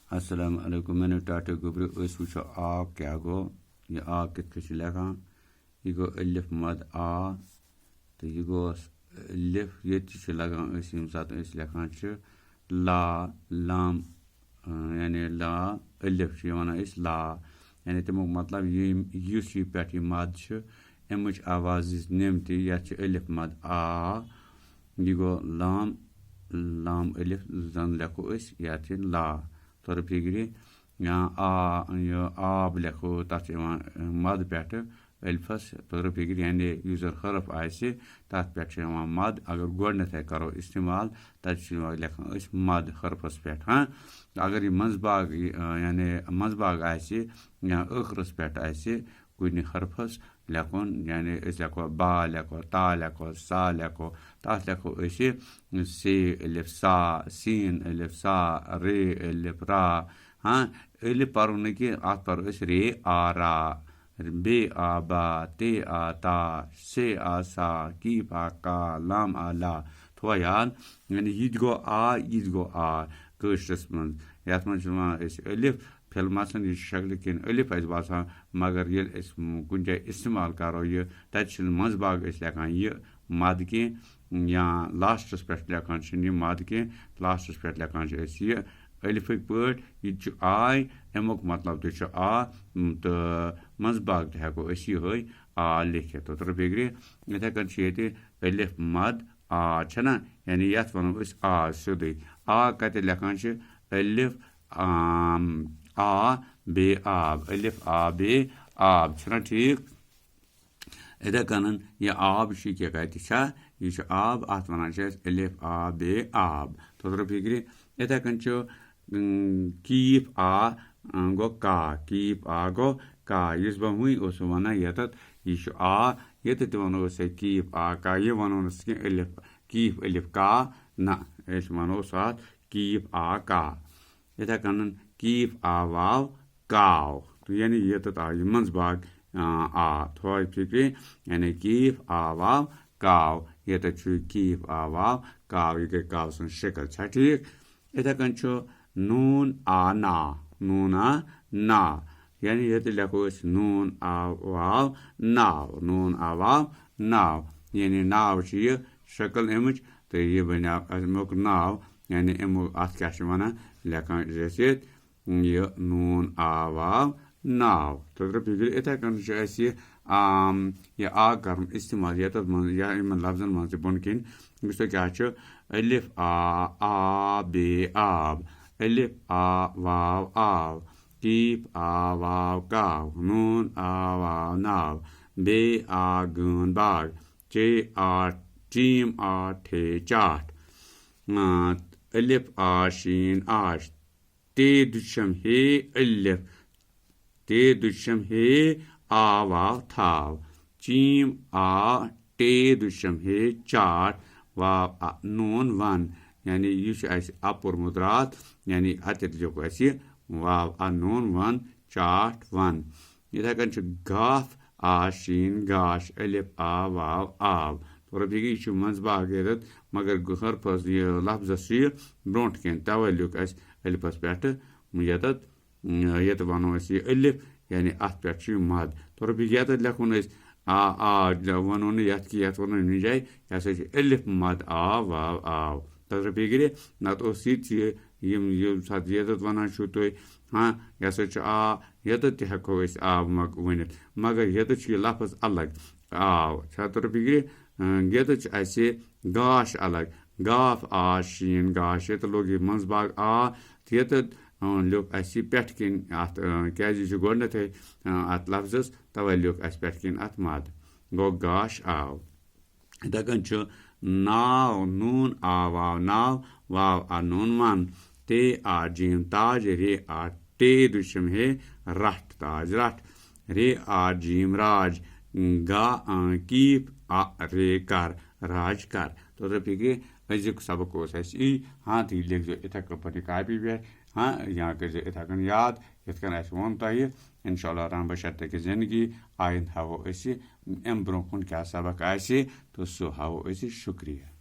अस्सलाम वालेकुम। मैंने टाटे गुब्रे वो आ क्या गो यह आ कित लिखान यह गो अलिफ मद आ तो यह गो अलिफ ये लगान यम सात लिखान ला लाम यानी ला अलिफ वन ला यानी तमुक मतलब युस यह पे यह मद अमुच आवाज निमत यह अलिफ मद आ यह गो लाम लाम अलिफ जन लेखो या ला तौर फिक्री या आब लेखो तथ मद पे अलिफस तौर फिक्र यानी यूजर हरफ आए तथ पे मद अगर गोडनथ करो इस्तेमाल तथ लेखान मद हरफस पे हाँ अगर यह मंजबाग यानी मंजबाग आए या ٲखरस पे आए कुन हरफस लेखन यानी लेखो बा लेखो ता लेखो सा लेखो तथ लेखो से अलिफ सा सीन अलिफ सा रे अलिफ रा हाँ अलिफ परो न कि अत परो रे आ रा बे आ बा ते आ ता से आ सा कीफ आ का लाम आ ला थो याद यानी यह गो आ यह गो आ कशरस मज यथ मज अलिफ फिल्म यह शक्ल किन अलिफ बसान मगर ये कुछ जाए इस्तेमाल करो यह तथ मंजबाग लेखान यह मद कह या लास्टस पे लेखान यह मद कह लास्टस पे लेखान यह अलिफक पे यह आय अमुक मतलब तो आ तो मंजबाग हेको ये आ लिखित तो फिक्र इथे कन ये अलिफ मद आ ना यानी यथ वनो आ सोदे आ कत लेखान अलिफ आ बे आब अलिफ आ बे आब छना ठीक इथे कन यह आब क्या कत यह आब अत वन अलिफ आ बे आब तो फिक्र इथे कन कीफ आ गो का कीफ आ गो का इस बह वही वन यत यह आ ये वनो कीफ आ का यह वनो अलिफ कीफ अलिफ का ना वनो अत कीफ आ का इथे कन कीफ आ वाव काव तो यानी ये आव मंजबाग आ थो फिक्र यानी कीफ आ वाव काव ये कीफ आ वाव काव यह गई काव सन शक्ल ठीक इथे कन नून आ ना यानी ये लेखो नून आ वाव नाव नून आ वाव नाव यानी नाव यह शक्ल अमुच तो यह बनो अमुक नाव यानी अमुक अत क्या वन लेखान जैसे यह नून आ वाव नाव तो फिक्र इथे कन यह आ कर इस्तेमाल ये इन लफ्जन मज बोन किन क्या अलिफ आ बे आब अलिफ आ वाव आव कीफ आ वाव काव नून आ वाव नाव बे आ गन बाग चे आ टीम आ ठे चाट अलिफ आ शीन आश ते दुशम हे अलिफ ते दुशम हे आ वाव थाव चीम आ टे दुशम हे चाट वाव नून वन यानी यह अपुर मुद्रात यानी अत वाव नून वन चाट वन इथे कन गाफ आ शीन गाश अलिफ आ वाव आव तो यह मंजबाग यत मगर हरफस यह लफ्जस ब्रोट कन तवे लिख अलिफस पे यत वनो यह अलिफ यानी अत पे मद तो यत लेखन आ वनो न यत वनो इन जाए यह अलिफ मद आ वाव आव तो फिक्र नत सात यत वन तुम हाँ यह आ यत हेको आ वन मगर यत लफ्ज अलग आव तो फिक्र यत गाश अलग गाफ आ शीन गाश ये लोग यह मंजबाग आ यत लिख पे कन अत क्या गोडनथ अत लफ्जस तवे लिख पे कन अत मद गो गाश आव इथे कन नाव नून आ वाव नाव वाव आ नून वन ते आ जीम ताज रे आ टे दुशम हे रट ताज रट रे आ जीम राज गा कीफ आ रे कर राज कर तो फिक्र अजुक सबक हाँ तो लिख इथे पे कापी पे हाँ यहाँ कर इथे कन याद यथ कन वो तह इंशाअल्लाह रहमान बशर्ते कि जिंदगी आइंद हावो अम ब्रोह क्या सबक आसे तो सह हावो शुक्रिया।